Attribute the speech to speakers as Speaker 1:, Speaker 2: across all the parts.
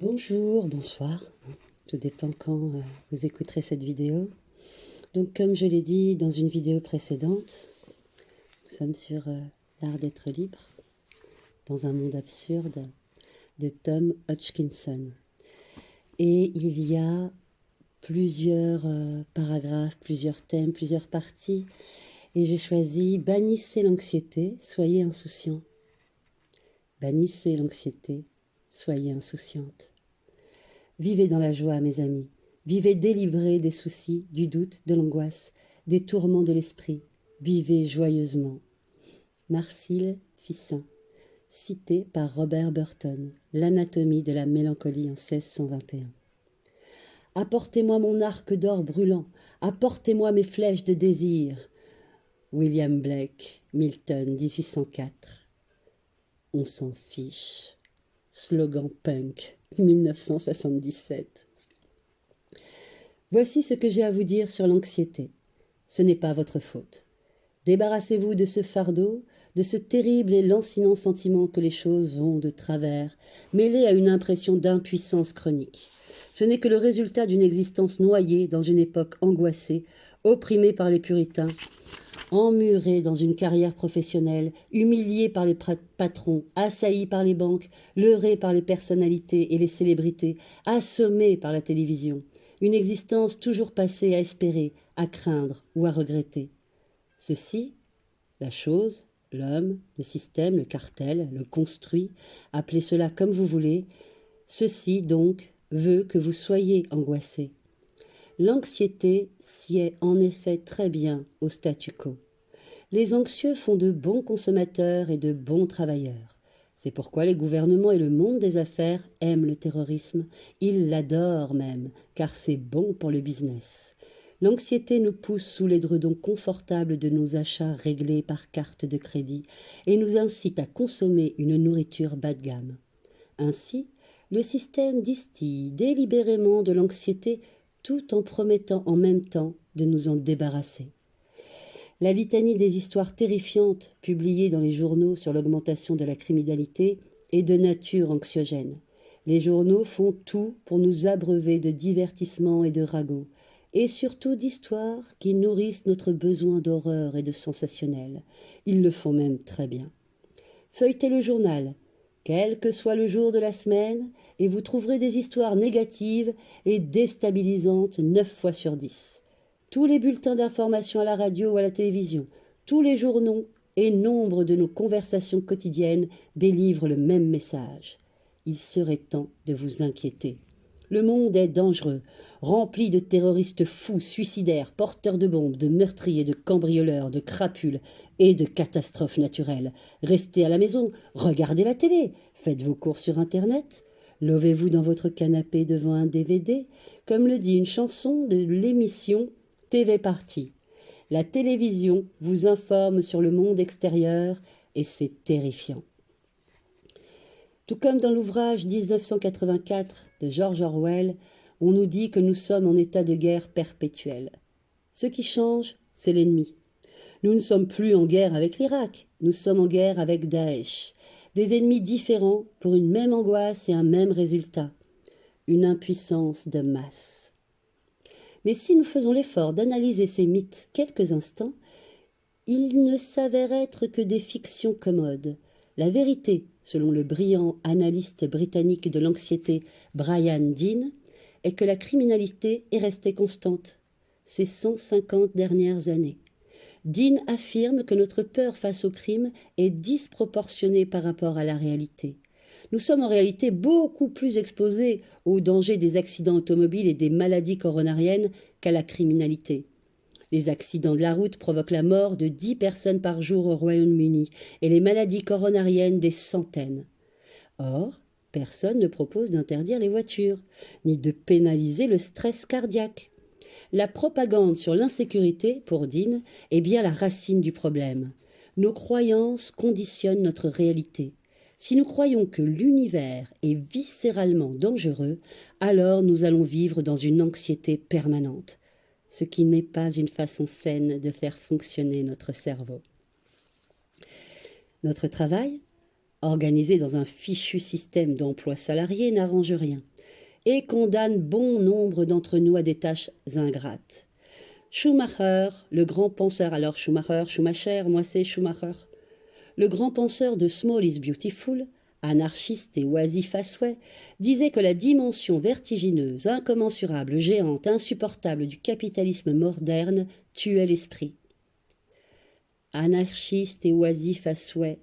Speaker 1: Bonjour, bonsoir, tout dépend quand vous écouterez cette vidéo. Donc comme je l'ai dit dans une vidéo précédente, nous sommes sur l'art d'être libre, dans un monde absurde de Tom Hodgkinson. Et il y a plusieurs paragraphes, plusieurs thèmes, plusieurs parties. Et j'ai choisi « Bannissez l'anxiété, soyez insouciant ». Bannissez l'anxiété, soyez insouciante. Vivez dans la joie, mes amis. Vivez délivrés des soucis, du doute, de l'angoisse, des tourments de l'esprit. Vivez joyeusement. Marcille Fissin, cité par Robert Burton, L'anatomie de la mélancolie en 1621. Apportez-moi mon arc d'or brûlant, apportez-moi mes flèches de désir. William Blake, Milton, 1804. On s'en fiche. Slogan punk, 1977. Voici ce que j'ai à vous dire sur l'anxiété. Ce n'est pas votre faute. Débarrassez-vous de ce fardeau, de ce terrible et lancinant sentiment que les choses vont de travers, mêlé à une impression d'impuissance chronique. Ce n'est que le résultat d'une existence noyée dans une époque angoissée, opprimée par les puritains, emmuré dans une carrière professionnelle, humilié par les patrons, assailli par les banques, leurré par les personnalités et les célébrités, assommé par la télévision. Une existence toujours passée à espérer, à craindre ou à regretter. Ceci, la chose, l'homme, le système, le cartel, le construit, appelez cela comme vous voulez, ceci donc veut que vous soyez angoissés. L'anxiété sied en effet très bien au statu quo. Les anxieux font de bons consommateurs et de bons travailleurs. C'est pourquoi les gouvernements et le monde des affaires aiment le terrorisme. Ils l'adorent même, car c'est bon pour le business. L'anxiété nous pousse sous l'édredon confortable de nos achats réglés par carte de crédit et nous incite à consommer une nourriture bas de gamme. Ainsi, le système distille délibérément de l'anxiété tout en promettant en même temps de nous en débarrasser. La litanie des histoires terrifiantes publiées dans les journaux sur l'augmentation de la criminalité est de nature anxiogène. Les journaux font tout pour nous abreuver de divertissements et de ragots, et surtout d'histoires qui nourrissent notre besoin d'horreur et de sensationnel. Ils le font même très bien. Feuilletez le journal, quel que soit le jour de la semaine, et vous trouverez des histoires négatives et déstabilisantes 9 fois sur 10. Tous les bulletins d'information à la radio ou à la télévision, tous les journaux et nombre de nos conversations quotidiennes délivrent le même message. Il serait temps de vous inquiéter. Le monde est dangereux, rempli de terroristes fous, suicidaires, porteurs de bombes, de meurtriers, de cambrioleurs, de crapules et de catastrophes naturelles. Restez à la maison, regardez la télé, faites vos courses sur Internet, lovez-vous dans votre canapé devant un DVD, comme le dit une chanson de l'émission TV Party. La télévision vous informe sur le monde extérieur et c'est terrifiant. Tout comme dans l'ouvrage 1984 de George Orwell, on nous dit que nous sommes en état de guerre perpétuelle. Ce qui change, c'est l'ennemi. Nous ne sommes plus en guerre avec l'Irak, nous sommes en guerre avec Daesh. Des ennemis différents pour une même angoisse et un même résultat. Une impuissance de masse. Mais si nous faisons l'effort d'analyser ces mythes quelques instants, ils ne s'avèrent être que des fictions commodes. La vérité, selon le brillant analyste britannique de l'anxiété Brian Dean, est que la criminalité est restée constante ces 150 dernières années. Dean affirme que notre peur face au crime est disproportionnée par rapport à la réalité. Nous sommes en réalité beaucoup plus exposés aux dangers des accidents automobiles et des maladies coronariennes qu'à la criminalité. Les accidents de la route provoquent la mort de 10 personnes par jour au Royaume-Uni et les maladies coronariennes des centaines. Or, personne ne propose d'interdire les voitures, ni de pénaliser le stress cardiaque. La propagande sur l'insécurité, pour Dean, est bien la racine du problème. Nos croyances conditionnent notre réalité. Si nous croyons que l'univers est viscéralement dangereux, alors nous allons vivre dans une anxiété permanente, ce qui n'est pas une façon saine de faire fonctionner notre cerveau. Notre travail ? organisé dans un fichu système d'emploi salarié, n'arrange rien et condamne bon nombre d'entre nous à des tâches ingrates. Schumacher, le grand penseur, alors Schumacher, moi c'est Schumacher, le grand penseur de Small is Beautiful, anarchiste et oisif à souhait, disait que la dimension vertigineuse, incommensurable, géante, insupportable du capitalisme moderne tuait l'esprit. Anarchiste et oisif à souhait,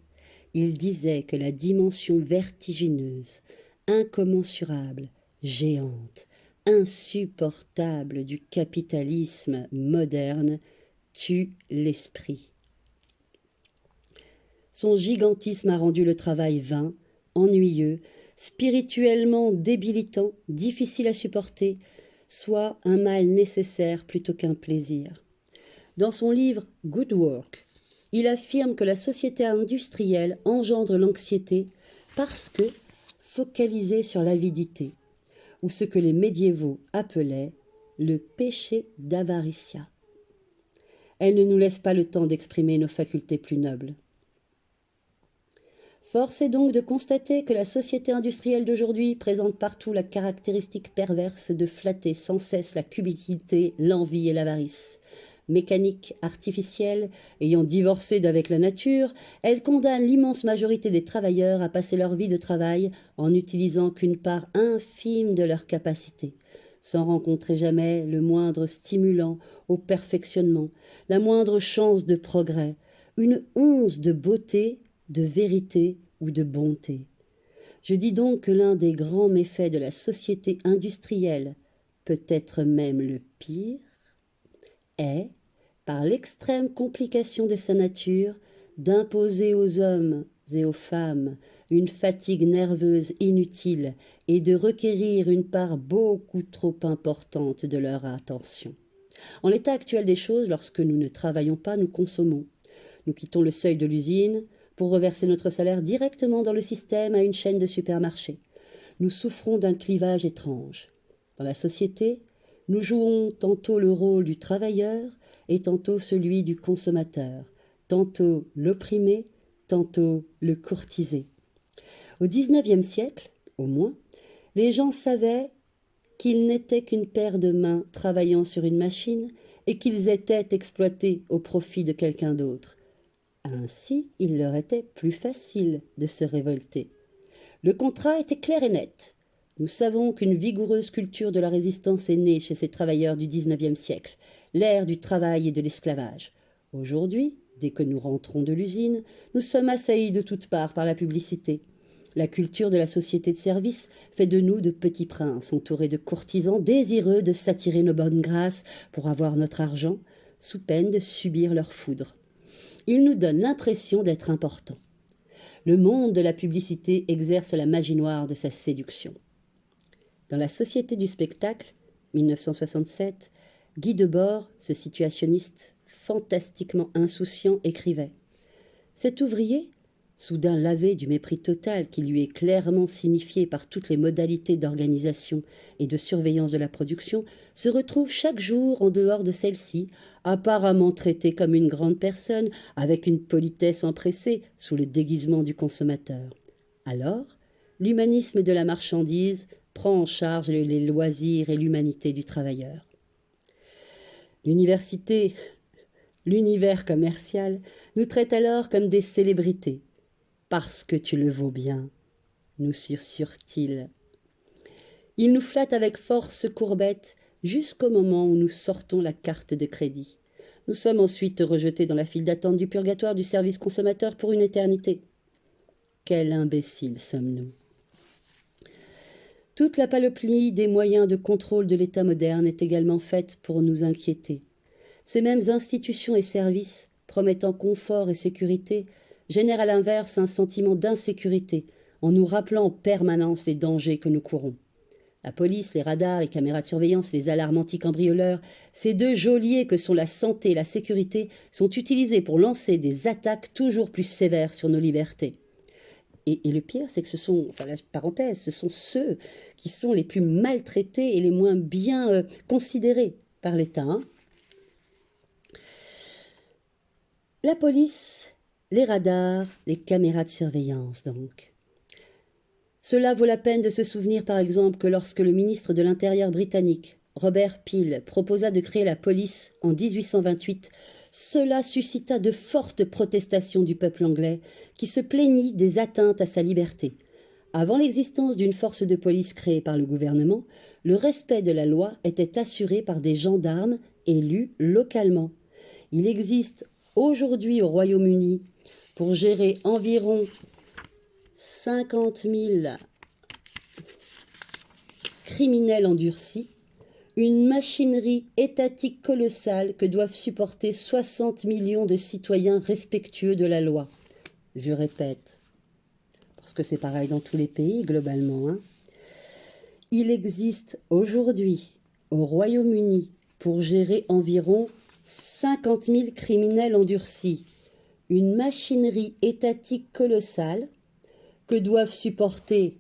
Speaker 1: il disait que la dimension vertigineuse, incommensurable, géante, insupportable du capitalisme moderne tue l'esprit. Son gigantisme a rendu le travail vain, ennuyeux, spirituellement débilitant, difficile à supporter, soit un mal nécessaire plutôt qu'un plaisir. Dans son livre « Good Work », il affirme que la société industrielle engendre l'anxiété parce que focalisée sur l'avidité, ou ce que les médiévaux appelaient le péché d'avaritia. Elle ne nous laisse pas le temps d'exprimer nos facultés plus nobles. Force est donc de constater que la société industrielle d'aujourd'hui présente partout la caractéristique perverse de flatter sans cesse la cupidité, l'envie et l'avarice. Mécanique, artificielle, ayant divorcé d'avec la nature, elle condamne l'immense majorité des travailleurs à passer leur vie de travail en n'utilisant qu'une part infime de leurs capacités, sans rencontrer jamais le moindre stimulant au perfectionnement, la moindre chance de progrès, une once de beauté, de vérité ou de bonté. Je dis donc que l'un des grands méfaits de la société industrielle, peut-être même le pire, est, par l'extrême complication de sa nature, d'imposer aux hommes et aux femmes une fatigue nerveuse inutile et de requérir une part beaucoup trop importante de leur attention. En l'état actuel des choses, lorsque nous ne travaillons pas, nous consommons. Nous quittons le seuil de l'usine pour reverser notre salaire directement dans le système à une chaîne de supermarchés. Nous souffrons d'un clivage étrange. Dans la société, nous jouons tantôt le rôle du travailleur et tantôt celui du consommateur, tantôt l'opprimé, tantôt le courtisé. Au XIXe siècle, au moins, les gens savaient qu'ils n'étaient qu'une paire de mains travaillant sur une machine et qu'ils étaient exploités au profit de quelqu'un d'autre. Ainsi, il leur était plus facile de se révolter. Le contrat était clair et net. Nous savons qu'une vigoureuse culture de la résistance est née chez ces travailleurs du XIXe siècle, l'ère du travail et de l'esclavage. Aujourd'hui, dès que nous rentrons de l'usine, nous sommes assaillis de toutes parts par la publicité. La culture de la société de service fait de nous de petits princes entourés de courtisans désireux de s'attirer nos bonnes grâces pour avoir notre argent, sous peine de subir leur foudre. Ils nous donnent l'impression d'être importants. Le monde de la publicité exerce la magie noire de sa séduction. Dans La Société du spectacle, 1967, Guy Debord, ce situationniste fantastiquement insouciant, écrivait « Cet ouvrier, soudain lavé du mépris total qui lui est clairement signifié par toutes les modalités d'organisation et de surveillance de la production, se retrouve chaque jour en dehors de celle-ci, apparemment traité comme une grande personne, avec une politesse empressée sous le déguisement du consommateur. Alors, l'humanisme de la marchandise prend en charge les loisirs et l'humanité du travailleur. L'univers commercial nous traite alors comme des célébrités. Parce que tu le vaux bien, nous susurre-t-il. Il nous flatte avec force courbette jusqu'au moment où nous sortons la carte de crédit. Nous sommes ensuite rejetés dans la file d'attente du purgatoire du service consommateur pour une éternité. Quel imbécile sommes-nous! Toute la panoplie des moyens de contrôle de l'État moderne est également faite pour nous inquiéter. Ces mêmes institutions et services, promettant confort et sécurité, génèrent à l'inverse un sentiment d'insécurité en nous rappelant en permanence les dangers que nous courons. La police, les radars, les caméras de surveillance, les alarmes anti-cambrioleurs, ces deux geôliers que sont la santé et la sécurité, sont utilisés pour lancer des attaques toujours plus sévères sur nos libertés. Et le pire, c'est que ce sont ceux qui sont les plus maltraités et les moins bien considérés par l'État. La police Les radars, les caméras de surveillance donc. Cela vaut la peine de se souvenir par exemple que lorsque le ministre de l'Intérieur britannique, Robert Peel, proposa de créer la police en 1828, cela suscita de fortes protestations du peuple anglais qui se plaignit des atteintes à sa liberté. Avant l'existence d'une force de police créée par le gouvernement, le respect de la loi était assuré par des gendarmes élus localement. Il existe aujourd'hui au Royaume-Uni, pour gérer environ 50 000 criminels endurcis, une machinerie étatique colossale que doivent supporter 60 millions de citoyens respectueux de la loi. Je répète, parce que c'est pareil dans tous les pays globalement, hein. Il existe aujourd'hui au Royaume-Uni pour gérer environ 50 000 criminels endurcis, une machinerie étatique colossale que doivent supporter,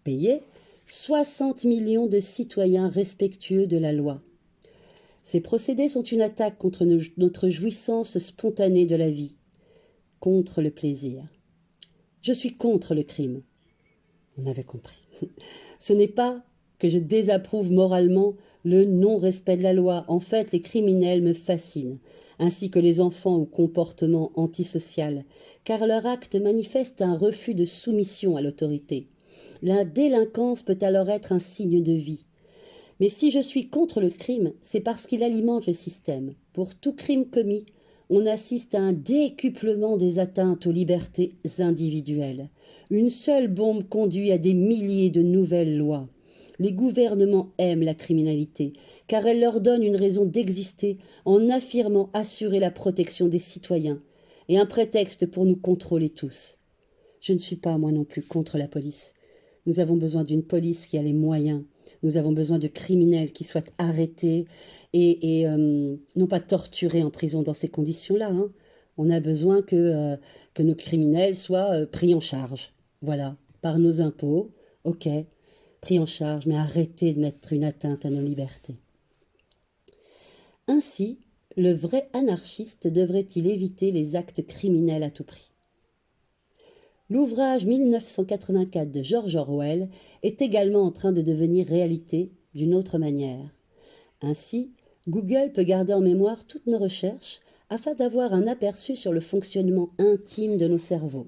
Speaker 1: payer, 60 millions de citoyens respectueux de la loi. Ces procédés sont une attaque contre notre jouissance spontanée de la vie, contre le plaisir. Je suis contre le crime. On avait compris. Ce n'est pas que je désapprouve moralement le non-respect de la loi. En fait, les criminels me fascinent, ainsi que les enfants au comportement antisocial, car leur acte manifeste un refus de soumission à l'autorité. La délinquance peut alors être un signe de vie. Mais si je suis contre le crime, c'est parce qu'il alimente le système. Pour tout crime commis, on assiste à un décuplement des atteintes aux libertés individuelles. Une seule bombe conduit à des milliers de nouvelles lois. Les gouvernements aiment la criminalité, car elle leur donne une raison d'exister en affirmant assurer la protection des citoyens, et un prétexte pour nous contrôler tous. Je ne suis pas, moi non plus, contre la police. Nous avons besoin d'une police qui a les moyens. Nous avons besoin de criminels qui soient arrêtés et non pas torturés en prison dans ces conditions-là, hein. On a besoin que nos criminels soient pris en charge. Voilà, par nos impôts, ok, pris en charge, mais arrêtez de mettre une atteinte à nos libertés. Ainsi, le vrai anarchiste devrait-il éviter les actes criminels à tout prix? L'ouvrage 1984 de George Orwell est également en train de devenir réalité d'une autre manière. Ainsi, Google peut garder en mémoire toutes nos recherches afin d'avoir un aperçu sur le fonctionnement intime de nos cerveaux.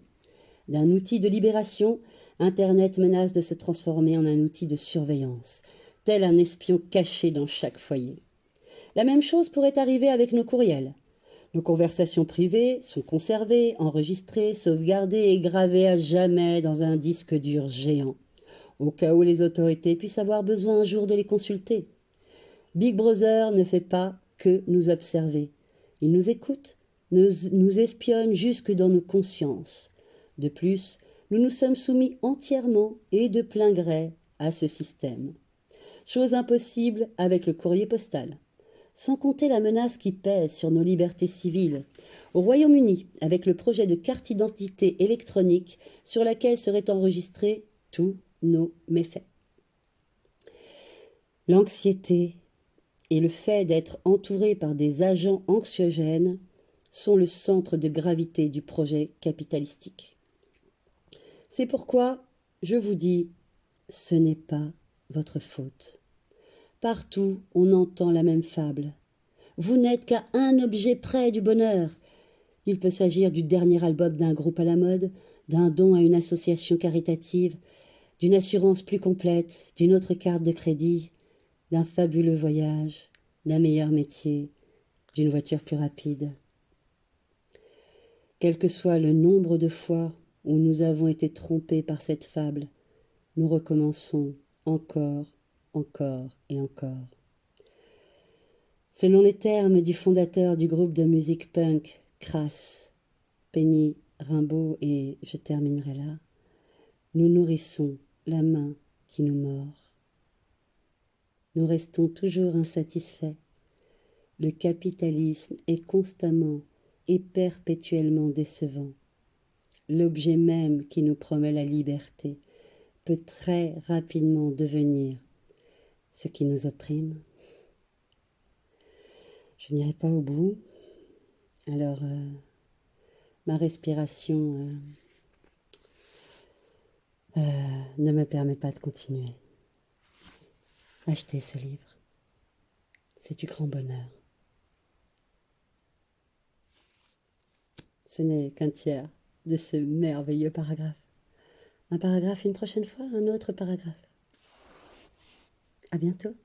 Speaker 1: D'un outil de libération, Internet menace de se transformer en un outil de surveillance, tel un espion caché dans chaque foyer. La même chose pourrait arriver avec nos courriels. Nos conversations privées sont conservées, enregistrées, sauvegardées et gravées à jamais dans un disque dur géant, au cas où les autorités puissent avoir besoin un jour de les consulter. Big Brother ne fait pas que nous observer. Il nous écoute, nous espionne jusque dans nos consciences. De plus, nous nous sommes soumis entièrement et de plein gré à ce système. Chose impossible avec le courrier postal. Sans compter la menace qui pèse sur nos libertés civiles. Au Royaume-Uni, avec le projet de carte d'identité électronique sur laquelle seraient enregistrés tous nos méfaits. L'anxiété et le fait d'être entouré par des agents anxiogènes sont le centre de gravité du projet capitalistique. C'est pourquoi je vous dis, ce n'est pas votre faute. Partout, on entend la même fable. Vous n'êtes qu'à un objet près du bonheur. Il peut s'agir du dernier album d'un groupe à la mode, d'un don à une association caritative, d'une assurance plus complète, d'une autre carte de crédit, d'un fabuleux voyage, d'un meilleur métier, d'une voiture plus rapide. Quel que soit le nombre de fois où nous avons été trompés par cette fable, nous recommençons encore, encore et encore. Selon les termes du fondateur du groupe de musique punk Crass, Penny Rimbaud, et je terminerai là, nous nourrissons la main qui nous mord. Nous restons toujours insatisfaits. Le capitalisme est constamment et perpétuellement décevant. L'objet même qui nous promet la liberté peut très rapidement devenir ce qui nous opprime. Je n'irai pas au bout. Alors, ma respiration ne me permet pas de continuer. Achetez ce livre. C'est du grand bonheur. Ce n'est qu'un tiers de ce merveilleux paragraphe. Un paragraphe une prochaine fois, un autre paragraphe. À bientôt.